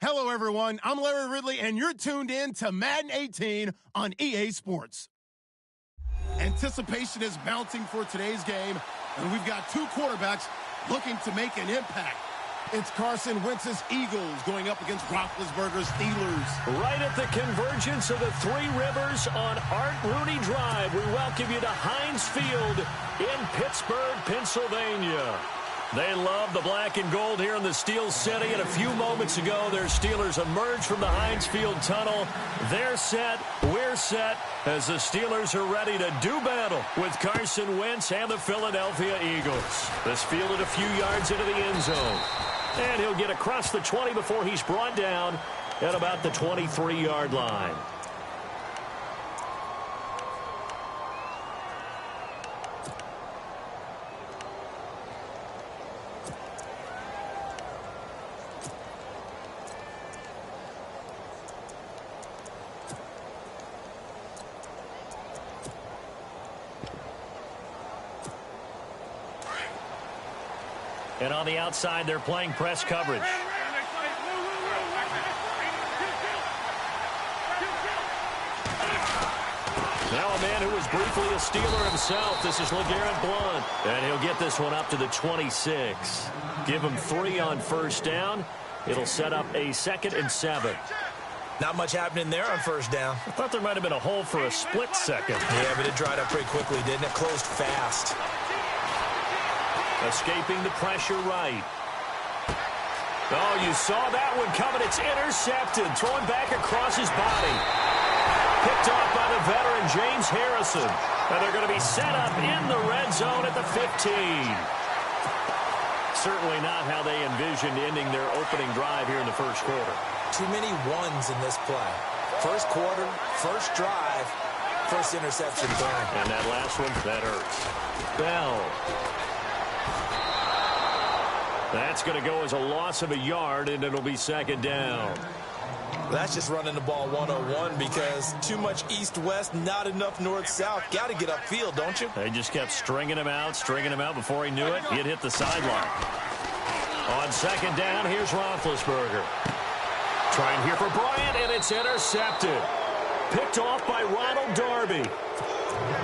Hello, everyone. I'm Larry Ridley, and you're tuned in to Madden 18 on EA Sports. Anticipation is mounting for today's game, and we've got two quarterbacks looking to make an impact. It's Carson Wentz's Eagles going up against Roethlisberger's Steelers. Right at the convergence of the Three Rivers on Art Rooney Drive, we welcome you to Heinz Field in Pittsburgh, Pennsylvania. They love the black and gold here in the Steel City, and a few moments ago, their Steelers emerged from the Heinz Field tunnel. They're set, we're set, as the Steelers are ready to do battle with Carson Wentz and the Philadelphia Eagles. This fielded a few yards into the end zone, and he'll get across the 20 before he's brought down at about the 23-yard line. And on the outside, they're playing press coverage. Now a man who was briefly a Steeler himself. This is LeGarrette Blount. And he'll get this one up to the 26. Give him 3 on first down. It'll set up a 2nd and 7. Not much happening there on first down. I thought there might have been a hole for a split second. Yeah, but it dried up pretty quickly, didn't it? Closed fast. Escaping the pressure right. Oh, you saw that one coming. It's intercepted. Thrown back across his body. Picked off by the veteran James Harrison. And they're going to be set up in the red zone at the 15. Certainly not how they envisioned ending their opening drive here in the first quarter. Too many ones in this play. First quarter, first drive, first interception thrown. And that last one, that hurts. Bell. That's going to go as a loss of a yard, and it'll be 2nd down. That's just running the ball 101 because too much east-west, not enough north-south. Got to get upfield, don't you? They just kept stringing him out before he knew it. He'd hit the sideline. On 2nd down, here's Roethlisberger. Trying here for Bryant, and it's intercepted. Picked off by Ronald Darby.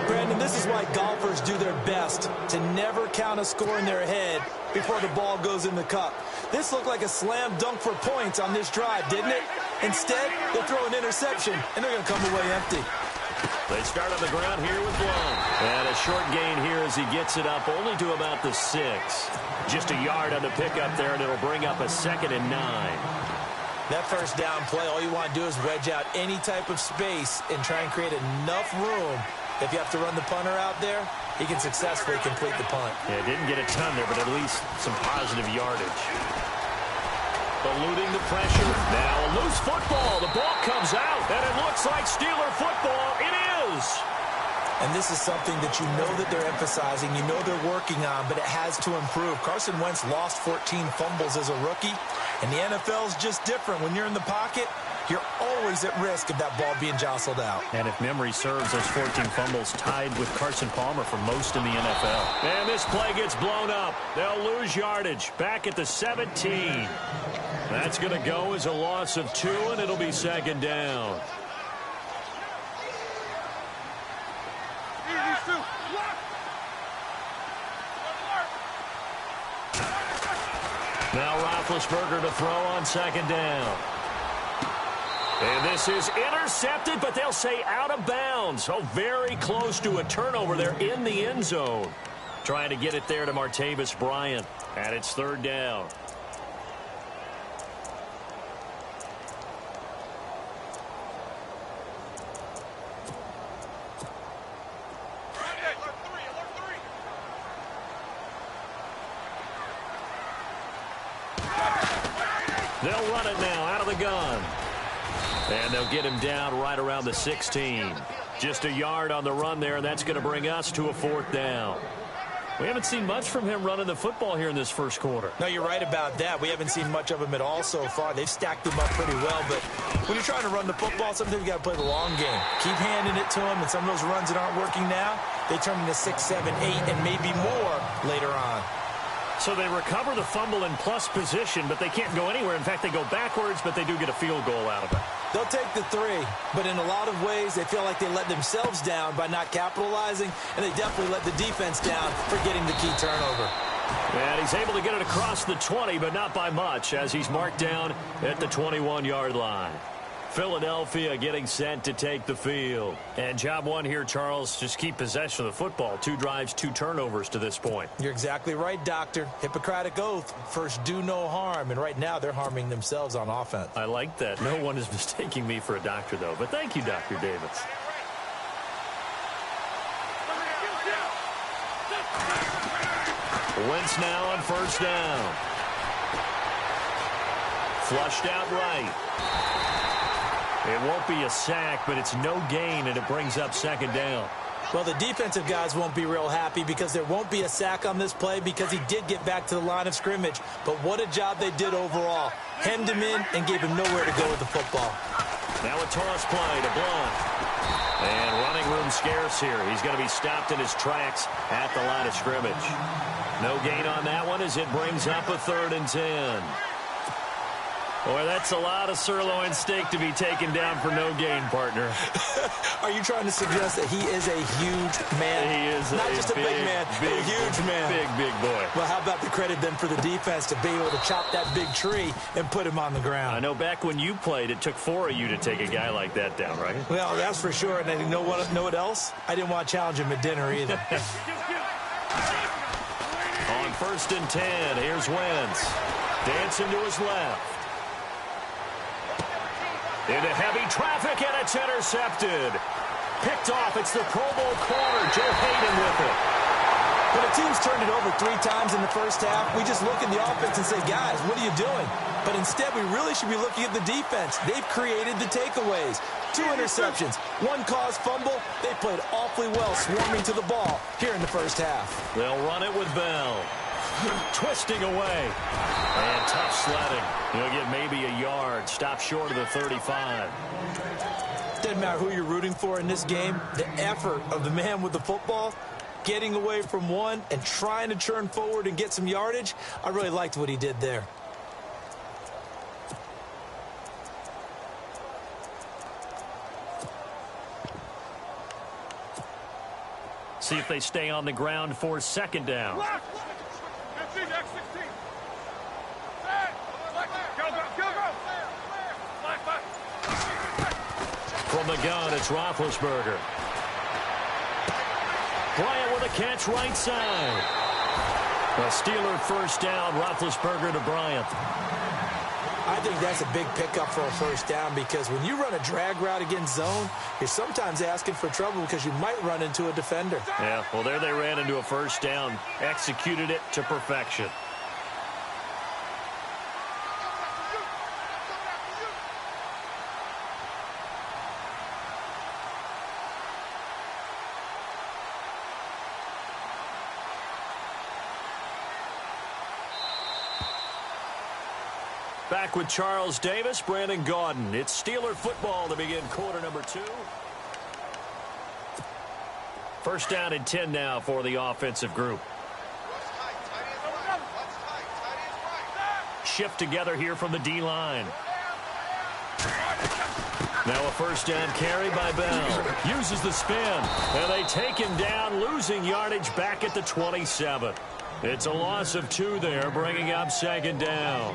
Brandon, this is why golfers do their best to never count a score in their head before the ball goes in the cup. This looked like a slam dunk for points on this drive, didn't it? Instead, they'll throw an interception, and they're going to come away empty. They start on the ground here with Blount. And a short gain here as he gets it up only to about the 6. Just a yard on the pickup there, and it'll bring up a 2nd and 9. That first down play, all you want to do is wedge out any type of space and try and create enough room. If you have to run the punter out there, he can successfully complete the punt. Yeah, didn't get a ton there, but at least some positive yardage. Eluding the pressure. Now a loose football. The ball comes out, and it looks like Steeler football. It is. And this is something that you know that they're emphasizing, you know they're working on, but it has to improve. Carson Wentz lost 14 fumbles as a rookie, and the NFL is just different. When you're in the pocket, you're always at risk of that ball being jostled out. And if memory serves, those 14 fumbles tied with Carson Palmer for most in the NFL. And this play gets blown up. They'll lose yardage. Back at the 17. That's going to go as a loss of 2, and it'll be 2nd down. Now Roethlisberger to throw on 2nd down. And this is intercepted, but they'll say out of bounds. Oh, very close to a turnover there in the end zone. Trying to get it there to Martavis Bryant. And it's 3rd down. They'll run it now out of the gun. And they'll get him down right around the 16. Just a yard on the run there, and that's going to bring us to a 4th down. We haven't seen much from him running the football here in this first quarter. No, you're right about that. We haven't seen much of him at all so far. They've stacked him up pretty well, but when you're trying to run the football, sometimes you got to play the long game. Keep handing it to him, and some of those runs that aren't working now, they turn into 6, 7, 8, and maybe more later on. So they recover the fumble in plus position, but they can't go anywhere. In fact, they go backwards, but they do get a field goal out of it. They'll take the 3, but in a lot of ways, they feel like they let themselves down by not capitalizing, and they definitely let the defense down for getting the key turnover. And he's able to get it across the 20, but not by much, as he's marked down at the 21-yard line. Philadelphia getting set to take the field. And job one here, Charles, just keep possession of the football. 2 drives, 2 turnovers to this point. You're exactly right, Doctor. Hippocratic oath. First, do no harm. And right now, they're harming themselves on offense. I like that. No one is mistaking me for a doctor, though. But thank you, Dr. Davis. Wentz now on first down. Flushed out right. It won't be a sack, but it's no gain, and it brings up second down. Well, the defensive guys won't be real happy because there won't be a sack on this play because he did get back to the line of scrimmage. But what a job they did overall. Hemmed him in and gave him nowhere to go with the football. Now a toss play to Blunt. And running room scarce here. He's going to be stopped in his tracks at the line of scrimmage. No gain on that one as it brings up a 3rd and 10. Boy, that's a lot of sirloin steak to be taken down for no gain, partner. Are you trying to suggest that he is a huge man? He is not just a big man, a huge man. Big boy. Well, how about the credit then for the defense to be able to chop that big tree and put him on the ground? I know back when you played, it took 4 of you to take a guy like that down, right? Well, that's for sure. And you know what else? I didn't want to challenge him at dinner either. On 1st and 10, here's Wentz. Dancing to his left. Into heavy traffic, and it's intercepted. Picked off. It's the Pro Bowl corner, Joe Hayden with it. When a team's turned it over 3 times in the first half, we just look at the offense and say, guys, what are you doing? But instead, we really should be looking at the defense. They've created the takeaways. 2 interceptions, 1 caused fumble. They played awfully well swarming to the ball here in the first half. They'll run it with Bell. Twisting away. And tough sledding. He'll get maybe a yard. Stop short of the 35. Doesn't matter who you're rooting for in this game. The effort of the man with the football, getting away from one and trying to churn forward and get some yardage, I really liked what he did there. See if they stay on the ground for second down. From the gun, it's Roethlisberger. Bryant with a catch right side. A Steeler first down, Roethlisberger to Bryant. I think that's a big pickup for a first down because when you run a drag route against zone, you're sometimes asking for trouble because you might run into a defender. Yeah, well, there they ran into a first down. Executed it to perfection. Back with Charles Davis, Brandon Gaudin. It's Steeler football to begin quarter number 2. First down and 10 now for the offensive group. Shift together here from the D-line. Now a first down carry by Bell. Uses the spin. And they take him down, losing yardage back at the 27. It's a loss of 2 there, bringing up second down.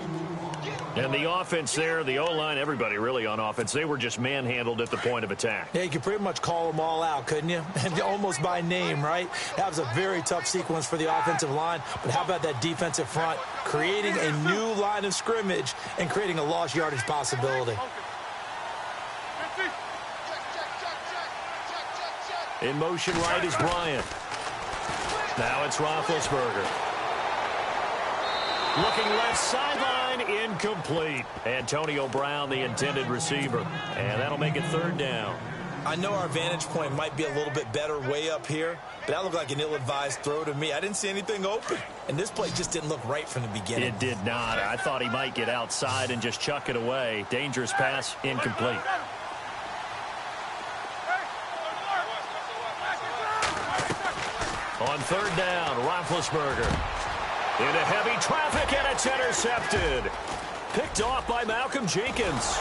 And the offense there, the O-line, everybody really on offense, they were just manhandled at the point of attack. Yeah, you could pretty much call them all out, couldn't you? And almost by name, right? That was a very tough sequence for the offensive line. But how about that defensive front creating a new line of scrimmage and creating a lost yardage possibility? In motion right is Bryant. Now it's Roethlisberger. Looking left sideline, incomplete. Antonio Brown, the intended receiver. And that'll make it third down. I know our vantage point might be a little bit better way up here, but that looked like an ill-advised throw to me. I didn't see anything open. And this play just didn't look right from the beginning. It did not. I thought he might get outside and just chuck it away. Dangerous pass, incomplete. On third down, Roethlisberger. Into heavy traffic, and it's intercepted. Picked off by Malcolm Jenkins.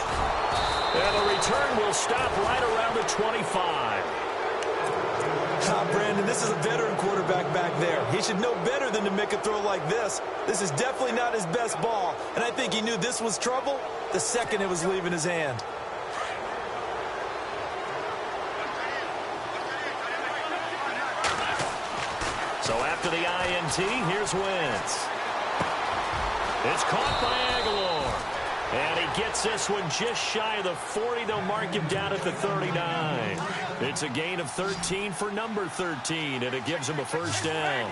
And the return will stop right around the 25. Brandon, this is a veteran quarterback back there. He should know better than to make a throw like this. This is definitely not his best ball, and I think he knew this was trouble the second it was leaving his hand. So after the INT, here's Wentz. It's caught by Aguilar. And he gets this one just shy of the 40. They'll mark him down at the 39. It's a gain of 13 for number 13, and it gives him a first down.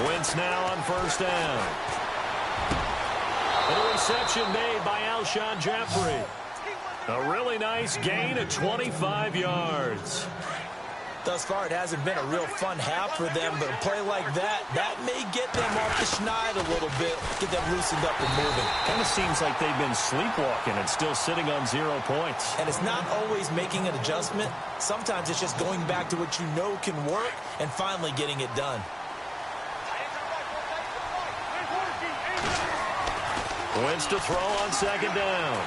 Wentz now on first down. And a reception made by Alshon Jeffrey. A really nice gain of 25 yards. Thus far, it hasn't been a real fun half for them, but a play like that may get them off the schneid a little bit, get them loosened up and moving. Kind of seems like they've been sleepwalking and still sitting on 0 points. And it's not always making an adjustment. Sometimes it's just going back to what you know can work and finally getting it done. Wentz to throw on second down.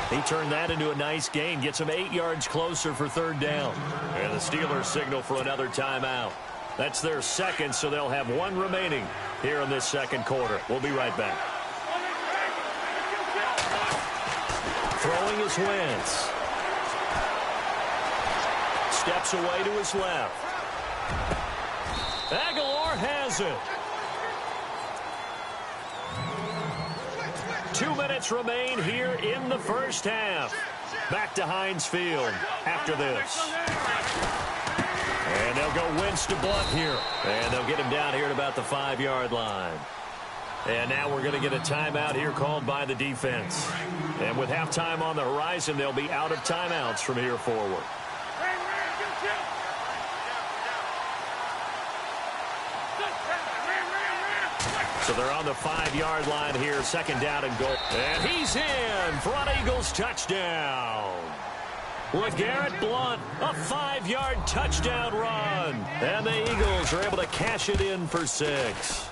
He turned that into a nice gain, gets him 8 yards closer for third down. And the Steelers signal for another timeout. That's their second, so they'll have one remaining here in this second quarter. We'll be right back. Throwing is Wentz. Steps away to his left. Aguilar has it. 2 minutes remain here in the first half. Back to Heinz Field after this. And they'll go Wentz to Blunt here. And they'll get him down here at about the 5-yard line. And now we're going to get a timeout here called by the defense. And with halftime on the horizon, they'll be out of timeouts from here forward. So they're on the 5-yard line here, second down and goal. And he's in for an Eagles touchdown. LeGarrette Blount, a 5-yard touchdown run. And the Eagles are able to cash it in for 6.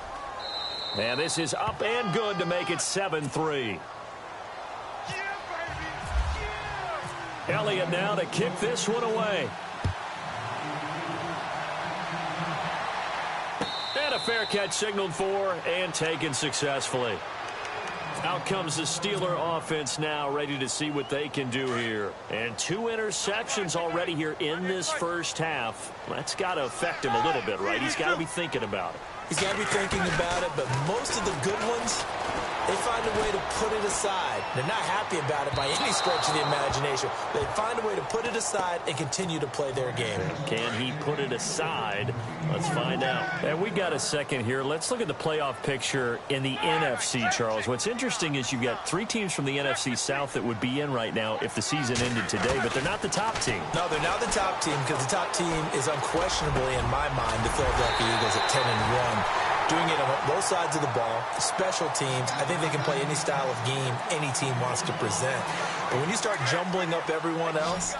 And this is up and good to make it 7-3. Elliott now to kick this one away. And a fair catch signaled for and taken successfully. Out comes the Steeler offense now, ready to see what they can do here. And 2 interceptions already here in this first half. That's got to affect him a little bit, right? He's got to be thinking about it. He's got to be thinking about it, but most of the good ones, they find a way to put it aside. They're not happy about it by any stretch of the imagination. They find a way to put it aside and continue to play their game. Can he put it aside? Let's find out. And we got a second here. Let's look at the playoff picture in the NFC, Charles. What's interesting is you've got 3 teams from the NFC South that would be in right now if the season ended today, but they're not the top team. No, they're not the top team because the top team is unquestionably, in my mind, the Philadelphia Eagles at 10-1. Doing it on both sides of the ball, special teams. I think they can play any style of game any team wants to present. But when you start jumbling up everyone else,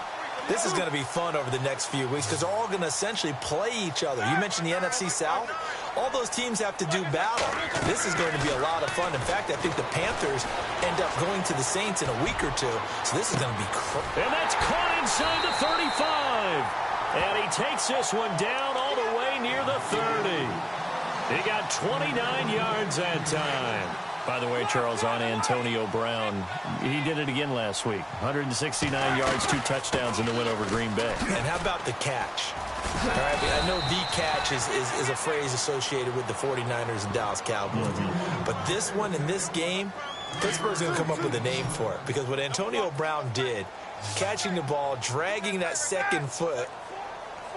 this is going to be fun over the next few weeks because they're all going to essentially play each other. You mentioned the NFC South. All those teams have to do battle. This is going to be a lot of fun. In fact, I think the Panthers end up going to the Saints in a week or two. So this is going to be crazy. And that's caught inside the 35. And he takes this one down all the way near the 30. He got 29 yards that time. By the way, Charles, on Antonio Brown, he did it again last week. 169 yards, 2 touchdowns in the win over Green Bay. And how about the catch? All right, I know the catch is a phrase associated with the 49ers and Dallas Cowboys. But this one in this game, Pittsburgh's going to come up with a name for it. Because what Antonio Brown did, catching the ball, dragging that second foot,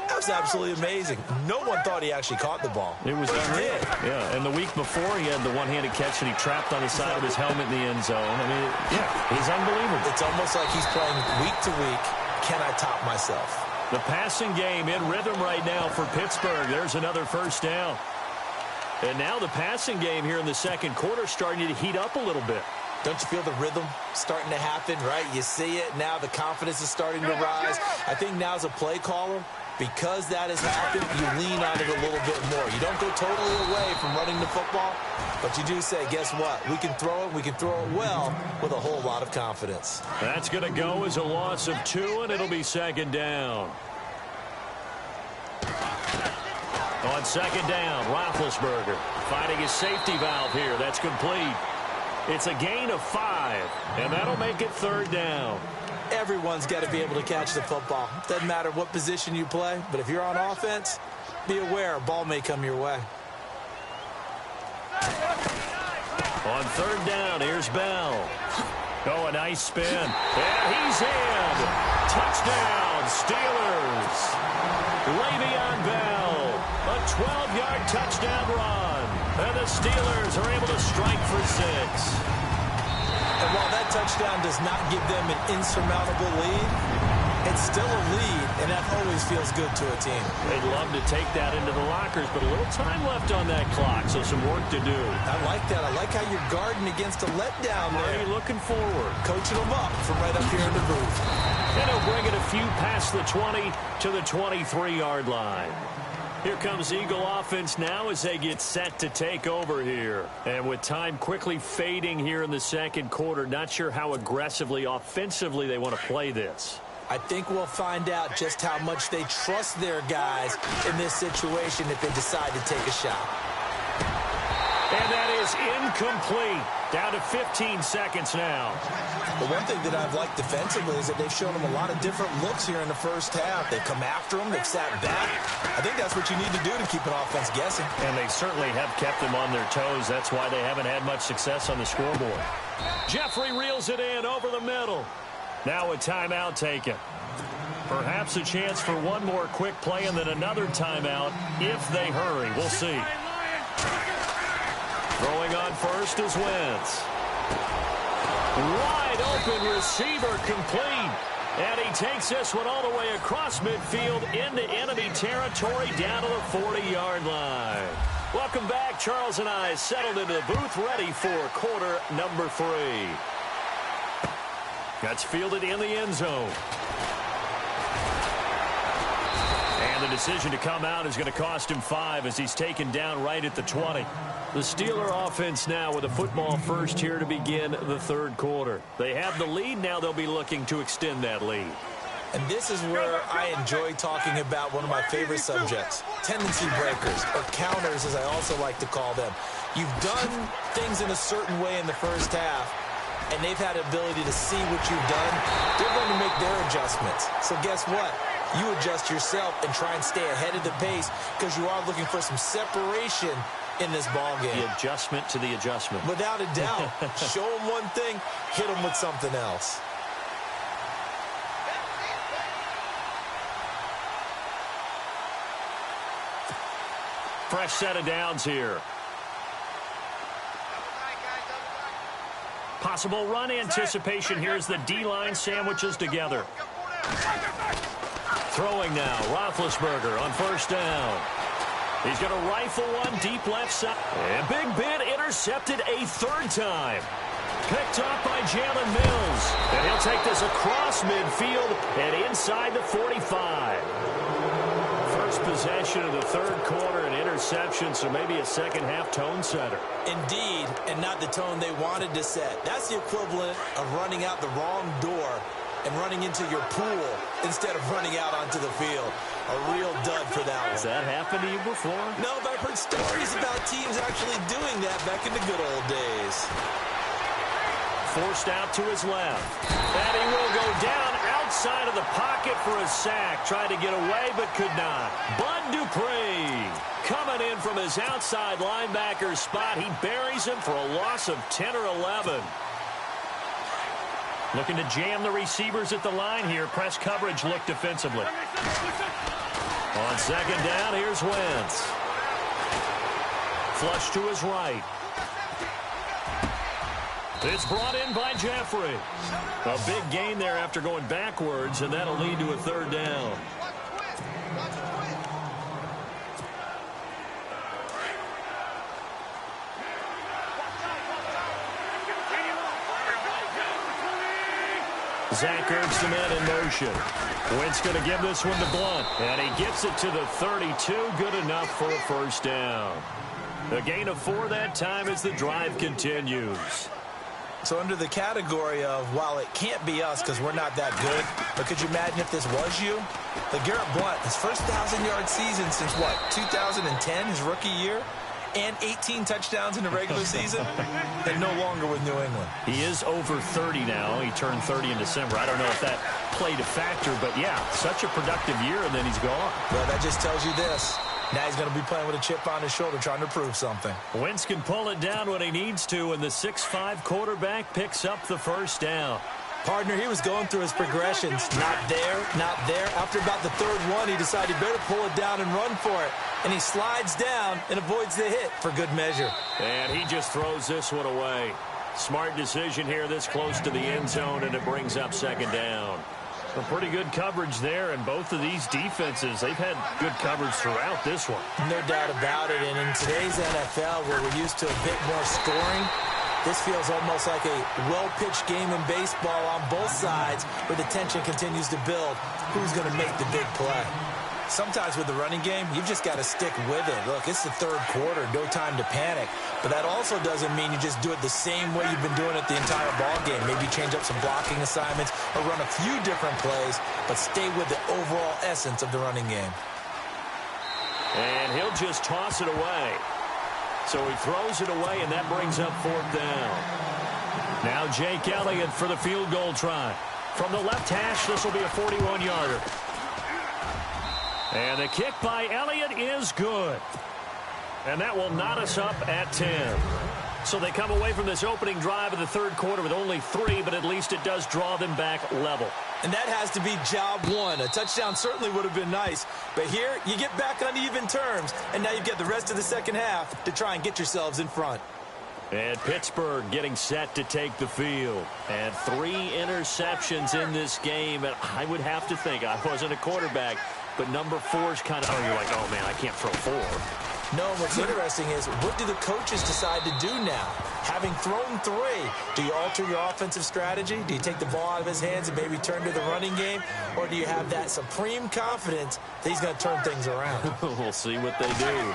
that was absolutely amazing. No one thought he actually caught the ball. It was unreal. Yeah, and the week before he had the one-handed catch that he trapped on the side of his helmet in the end zone. I mean, yeah, he's unbelievable. It's almost like he's playing week to week. Can I top myself? The passing game in rhythm right now for Pittsburgh. There's another first down. And now the passing game here in the second quarter starting to heat up a little bit. Don't you feel the rhythm starting to happen, right? You see it. Now the confidence is starting to rise. I think now's a play caller. Because that has happened, you lean on it a little bit more. You don't go totally away from running the football, but you do say, guess what? We can throw it. We can throw it well with a whole lot of confidence. That's going to go as a loss of 2, and it'll be second down. On second down, Roethlisberger finding his safety valve here. That's complete. It's a gain of 5, and that'll make it third down. Everyone's got to be able to catch the football. Doesn't matter what position you play, but if you're on offense, be aware a ball may come your way. On third down, here's Bell. Oh, a nice spin. And he's in. Touchdown, Steelers. Le'Veon Bell, a 12-yard touchdown run. And the Steelers are able to strike for 6. And while that touchdown does not give them an insurmountable lead, it's still a lead, and that always feels good to a team. They'd love to take that into the lockers, but a little time left on that clock, so some work to do. I like that. I like how you're guarding against a letdown there. Already looking forward. Coaching them up from right up here in the booth. And he'll bring it a few past the 20 to the 23-yard line. Here comes Eagle offense now as they get set to take over here. And with time quickly fading here in the second quarter, not sure how aggressively, offensively they want to play this. I think we'll find out just how much they trust their guys in this situation if they decide to take a shot. And that is incomplete. Down to 15 seconds now. The one thing that I've liked defensively is that they've shown them a lot of different looks here in the first half. They've come after them. They've sat back. I think that's what you need to do to keep an offense guessing. And they certainly have kept them on their toes. That's why they haven't had much success on the scoreboard. Jeffrey reels it in over the middle. Now a timeout taken. Perhaps a chance for one more quick play and then another timeout if they hurry. We'll see. Throwing on first is Wentz. Wide open receiver complete. And he takes this one all the way across midfield into enemy territory down to the 40-yard line. Welcome back. Charles and I settled into the booth ready for quarter number 3. That's fielded in the end zone. And the decision to come out is going to cost him 5 as he's taken down right at the 20. The Steeler offense now with a football first here to begin the third quarter. They have the lead. Now they'll be looking to extend that lead. And this is where I enjoy talking about one of my favorite subjects, tendency breakers, or counters as I also like to call them. You've done things in a certain way in the first half, and they've had the ability to see what you've done. They're going to make their adjustments. So guess what? You adjust yourself and try and stay ahead of the pace because you are looking for some separation in this ball game. The adjustment to the adjustment. Without a doubt. Show them one thing, hit them with something else. Fresh set of downs here. Possible run anticipation here as the D-line sandwiches together. Throwing now, Roethlisberger on first down. He's going to rifle one deep left side. And Big Ben intercepted a third time. Picked up by Jalen Mills. And he'll take this across midfield and inside the 45. First possession of the third quarter, an interception, so maybe a second-half tone setter. Indeed, and not the tone they wanted to set. That's the equivalent of running out the wrong door and running into your pool instead of running out onto the field. A real dud for that one. Has that happened to you before? No, but I've heard stories about teams actually doing that back in the good old days. Forced out to his left. And he will go down outside of the pocket for a sack. Tried to get away, but could not. Bud Dupree coming in from his outside linebacker spot. He buries him for a loss of 10 or 11. Looking to jam the receivers at the line here. Press coverage look defensively. On second down, here's Wentz. Flush to his right. It's brought in by Jeffrey. A big gain there after going backwards, and that'll lead to a third down. Zach Ertz, the man in motion. Wentz going to give this one to Blunt. And he gets it to the 32. Good enough for a first down. A gain of 4 that time as the drive continues. So under the category of, while it can't be us because we're not that good, but could you imagine if this was you? Like Garrett Blunt, his first 1,000-yard season since, what, 2010, his rookie year? And 18 touchdowns in the regular season, and no longer with New England. He is over 30 now. He turned 30 in December. I don't know if that played a factor, but yeah, such a productive year, and then he's gone. Well, that just tells you this. Now he's going to be playing with a chip on his shoulder trying to prove something. Wentz can pull it down when he needs to, and the 6'5" quarterback picks up the first down. Partner, he was going through his progressions. Not there, not there. After about the third one, he decided he better pull it down and run for it. And he slides down and avoids the hit for good measure. And he just throws this one away. Smart decision here this close to the end zone, and it brings up second down. A pretty good coverage there, and both of these defenses, they've had good coverage throughout this one. No doubt about it, and in today's NFL, where we're used to a bit more scoring, this feels almost like a well-pitched game in baseball on both sides, where the tension continues to build. Who's going to make the big play? Sometimes with the running game, you've just got to stick with it. Look, it's the third quarter, no time to panic. But that also doesn't mean you just do it the same way you've been doing it the entire ball game. Maybe change up some blocking assignments or run a few different plays, but stay with the overall essence of the running game. And he'll just toss it away. So he throws it away, and that brings up fourth down. Now Jake Elliott for the field goal try. From the left hash, this will be a 41-yarder. And the kick by Elliott is good. And that will knot us up at 10. So they come away from this opening drive of the third quarter with only 3, but at least it does draw them back level. And that has to be job one. A touchdown certainly would have been nice. But here, you get back on even terms, and now you get the rest of the second half to try and get yourselves in front. And Pittsburgh getting set to take the field. And 3 interceptions in this game. And I would have to think, I wasn't a quarterback, but number 4 is kind of, you're like, oh, man, I can't throw 4. No, what's interesting is, what do the coaches decide to do now? Having thrown 3, do you alter your offensive strategy? Do you take the ball out of his hands and maybe turn to the running game? Or do you have that supreme confidence that he's going to turn things around? We'll see what they do.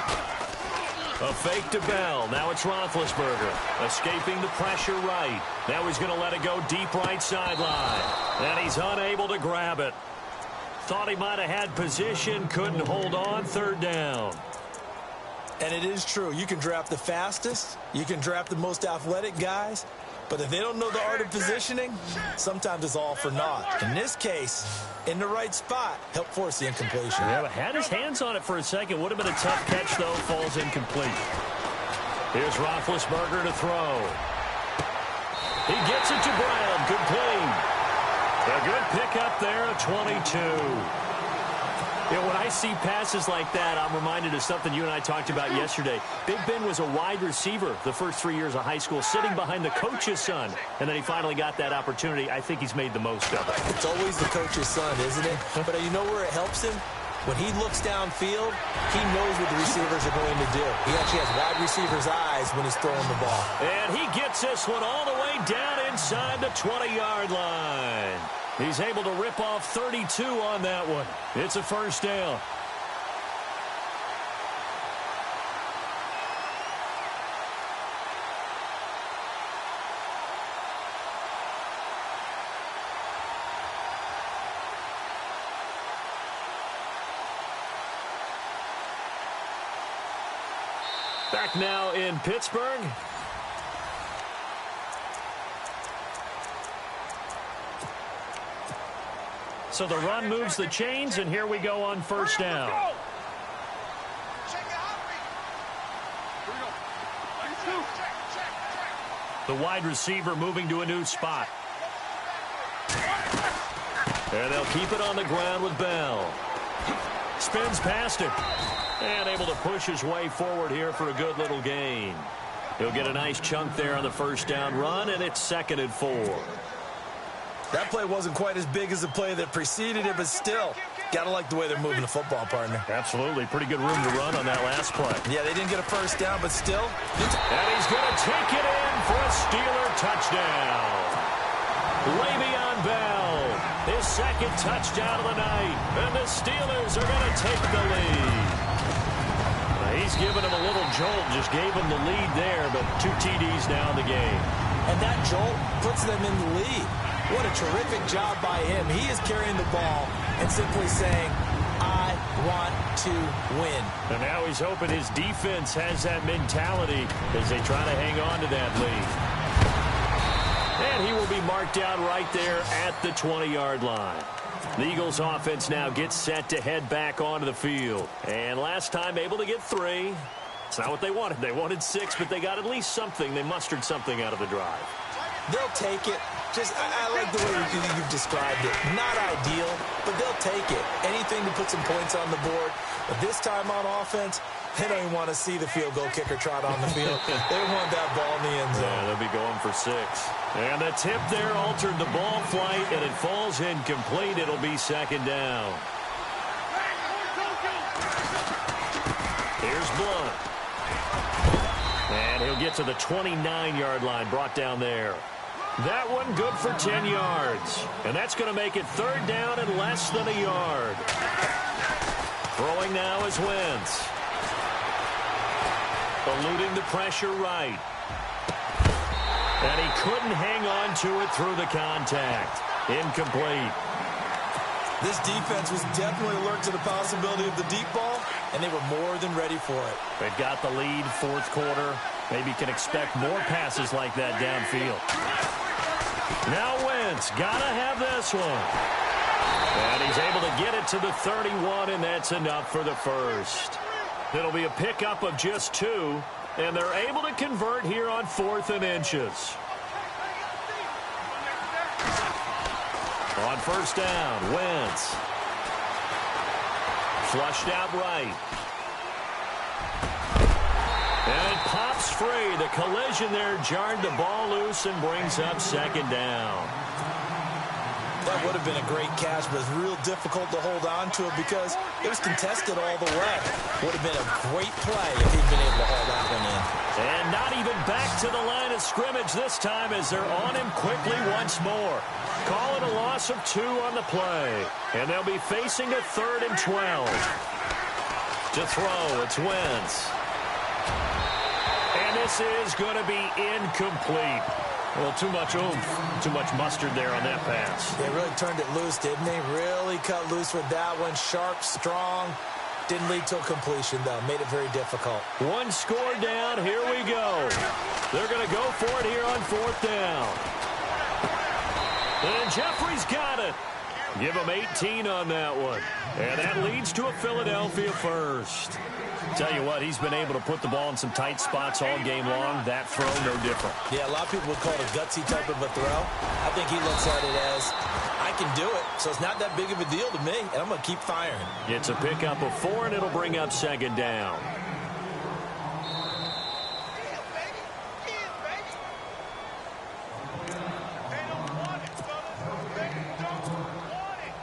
A fake to Bell. Now it's Roethlisberger. Escaping the pressure right. Now he's going to let it go deep right sideline. And he's unable to grab it. Thought he might have had position. Couldn't hold on. Third down. And it is true. You can draft the fastest. You can draft the most athletic guys. But if they don't know the art of positioning, sometimes it's all for naught. In this case, in the right spot, help force the incompletion. Yeah, but had his hands on it for a second. Would have been a tough catch, though. Falls incomplete. Here's Roethlisberger to throw. He gets it to Brown. Complete. A good pickup there, a 22. You know, when I see passes like that, I'm reminded of something you and I talked about yesterday. Big Ben was a wide receiver the first 3 years of high school, sitting behind the coach's son. And then he finally got that opportunity. I think he's made the most of it. It's always the coach's son, isn't it? But you know where it helps him? When he looks downfield, he knows what the receivers are going to do. He actually has wide receivers' eyes when he's throwing the ball. And he gets this one all the way down inside the 20-yard line. He's able to rip off 32 on that one. It's a first down. Back now in Pittsburgh. So the run moves the chains, and here we go on first down. The wide receiver moving to a new spot. And they'll keep it on the ground with Bell. Spins past it. And able to push his way forward here for a good little gain. He'll get a nice chunk there on the first down run, and it's 2nd and 4. That play wasn't quite as big as the play that preceded it, but still, gotta like the way they're moving the football, partner. Absolutely. Pretty good room to run on that last play. Yeah, they didn't get a first down, but still. And he's going to take it in for a Steeler touchdown. Le'Veon Bell, his second touchdown of the night. And the Steelers are going to take the lead. He's given him a little jolt, just gave him the lead there, but 2 TDs now in the game. And that jolt puts them in the lead. What a terrific job by him. He is carrying the ball and simply saying, I want to win. And now he's hoping his defense has that mentality as they try to hang on to that lead. And he will be marked out right there at the 20-yard line. The Eagles offense now gets set to head back onto the field. And last time able to get 3. It's not what they wanted. They wanted 6, but they got at least something. They mustered something out of the drive. They'll take it. I like the way you've described it. Not ideal, but they'll take it. Anything to put some points on the board. But this time on offense, they don't even want to see the field goal kicker trot on the field. They want that ball in the end zone. Yeah, they'll be going for 6. And the tip there altered the ball flight, and it falls incomplete. It'll be second down. Here's Blunt. And he'll get to the 29-yard line, brought down there. That one good for 10 yards. And that's going to make it third down and less than a yard. Throwing now is Wentz. Eluding the pressure right. And he couldn't hang on to it through the contact. Incomplete. This defense was definitely alert to the possibility of the deep ball, and they were more than ready for it. They've got the lead, fourth quarter. Maybe can expect more passes like that downfield. Now Wentz, gotta have this one. And he's able to get it to the 31, and that's enough for the first. It'll be a pickup of just 2, and they're able to convert here on 4th and inches. On first down, Wentz. Flushed out right. And it pops free. The collision there jarred the ball loose and brings up second down. That would have been a great catch, but it's real difficult to hold on to it because it was contested all the way. Would have been a great play if he'd been able to haul that one in. And not even back to the line of scrimmage this time as they're on him quickly once more. Call it a loss of 2 on the play. And they'll be facing a 3rd and 12. To throw, it's Wentz. And this is going to be incomplete. Well, too much oomph, too much mustard there on that pass. They really turned it loose, didn't they? Really cut loose with that one. Sharp, strong. Didn't lead to a completion, though. Made it very difficult. 1 score down. Here we go. They're going to go for it here on 4th down. And Jeffrey's got it. Give him 18 on that one. And that leads to a Philadelphia first. Tell you what, he's been able to put the ball in some tight spots all game long. That throw, no different. Yeah, a lot of people would call it a gutsy type of a throw. I think he looks at it as, I can do it, so it's not that big of a deal to me, and I'm going to keep firing. It's a pickup of 4, and it'll bring up second down.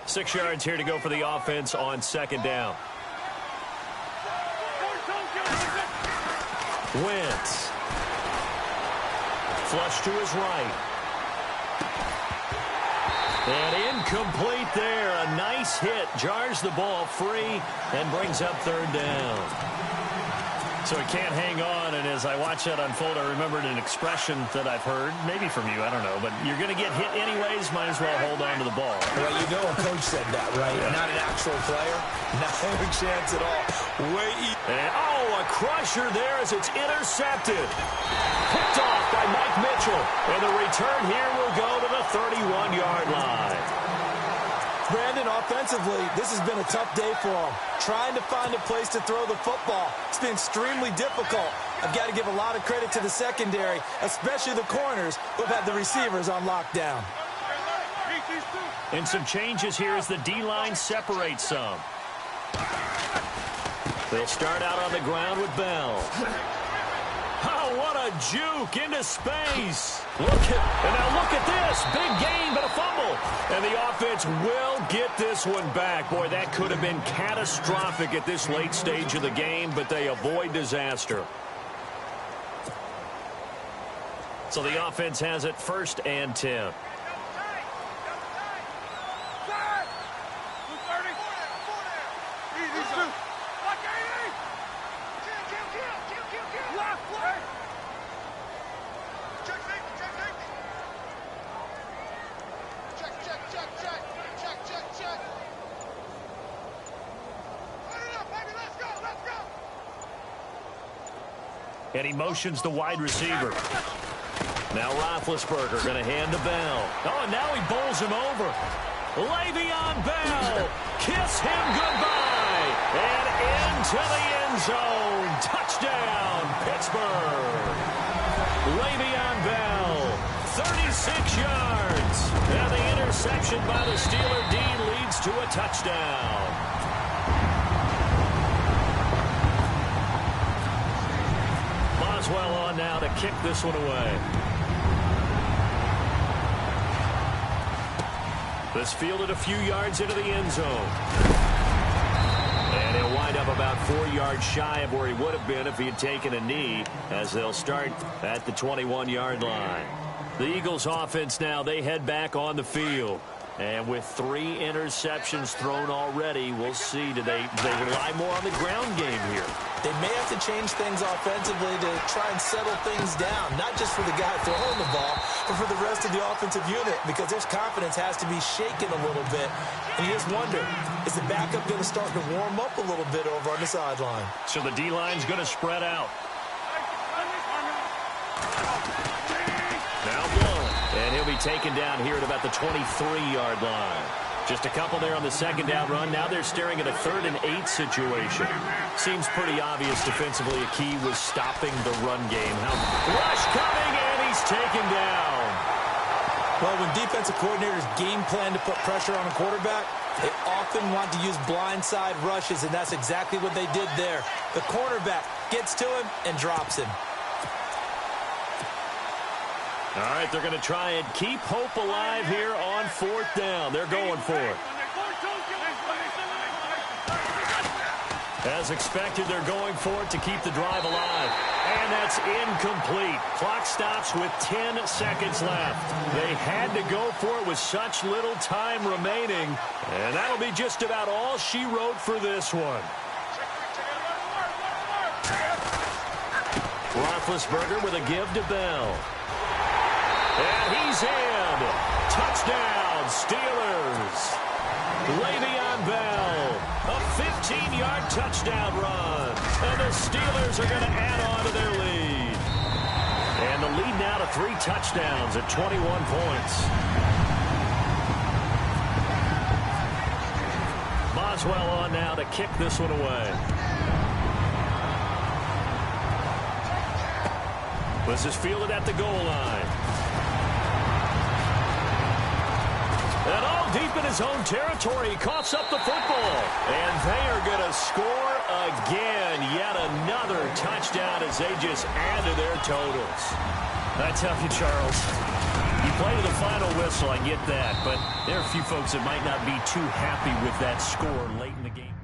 Six yards here to go for the offense on second down. Wentz. Flush to his right. And incomplete there. A nice hit. Jars the ball free and brings up third down. So he can't hang on, and as I watch that unfold, I remembered an expression that I've heard, maybe from you, I don't know, but you're going to get hit anyways, might as well hold on to the ball. Well, you know a coach said that, right? Yeah. Not an actual player. Not a chance at all. And, a crusher there as it's intercepted. Picked off by Mike Mitchell. And the return here will go to the 31-yard line. Brandon, offensively, this has been a tough day for him. Trying to find a place to throw the football. It's been extremely difficult. I've got to give a lot of credit to the secondary, especially the corners who've had the receivers on lockdown. And some changes here as the D-line separates some. They'll start out on the ground with Bell. Oh, what a juke into space. And now look at this. Big gain, but a fumble. And the offense will get this one back. Boy, that could have been catastrophic at this late stage of the game, but they avoid disaster. So the offense has it 1st and 10. And he motions the wide receiver. Now Roethlisberger going to hand to Bell. Oh, and now he bowls him over. Le'Veon Bell. Kiss him goodbye. And into the end zone. Touchdown, Pittsburgh. Le'Veon Bell, 36 yards. And the interception by the Steeler D leads to a touchdown. Boswell on now to kick this one away. This fielded a few yards into the end zone. And he'll wind up about 4 yards shy of where he would have been if he had taken a knee, as they'll start at the 21-yard line. The Eagles offense now, they head back on the field. And with 3 interceptions thrown already, we'll see. Do they rely more on the ground game here? They may have to change things offensively to try and settle things down, not just for the guy throwing the ball, but for the rest of the offensive unit, because their confidence has to be shaken a little bit. And you just wonder, is the backup going to start to warm up a little bit over on the sideline? So the D-line's going to spread out. Now blown. And he'll be taken down here at about the 23-yard line. Just a couple there on the second down run. Now they're staring at a 3rd and 8 situation. Seems pretty obvious defensively. A key was stopping the run game. Rush coming, and he's taken down. Well, when defensive coordinators game plan to put pressure on a quarterback, they often want to use blindside rushes, and that's exactly what they did there. The cornerback gets to him and drops him. All right, they're going to try and keep hope alive here on 4th down. They're going for it. As expected, they're going for it to keep the drive alive. And that's incomplete. Clock stops with 10 seconds left. They had to go for it with such little time remaining. And that'll be just about all she wrote for this one. Roethlisberger with a give to Bell. And he's in. Touchdown, Steelers. Le'Veon Bell, a 15-yard touchdown run. And the Steelers are going to add on to their lead. And the lead now to 3 touchdowns at 21 points. Boswell on now to kick this one away. This is fielded at the goal line. And all deep in his own territory, he coughs up the football. And they are going to score again. Yet another touchdown as they just add to their totals. I tell you, Charles, you play to the final whistle, I get that. But there are a few folks that might not be too happy with that score late in the game.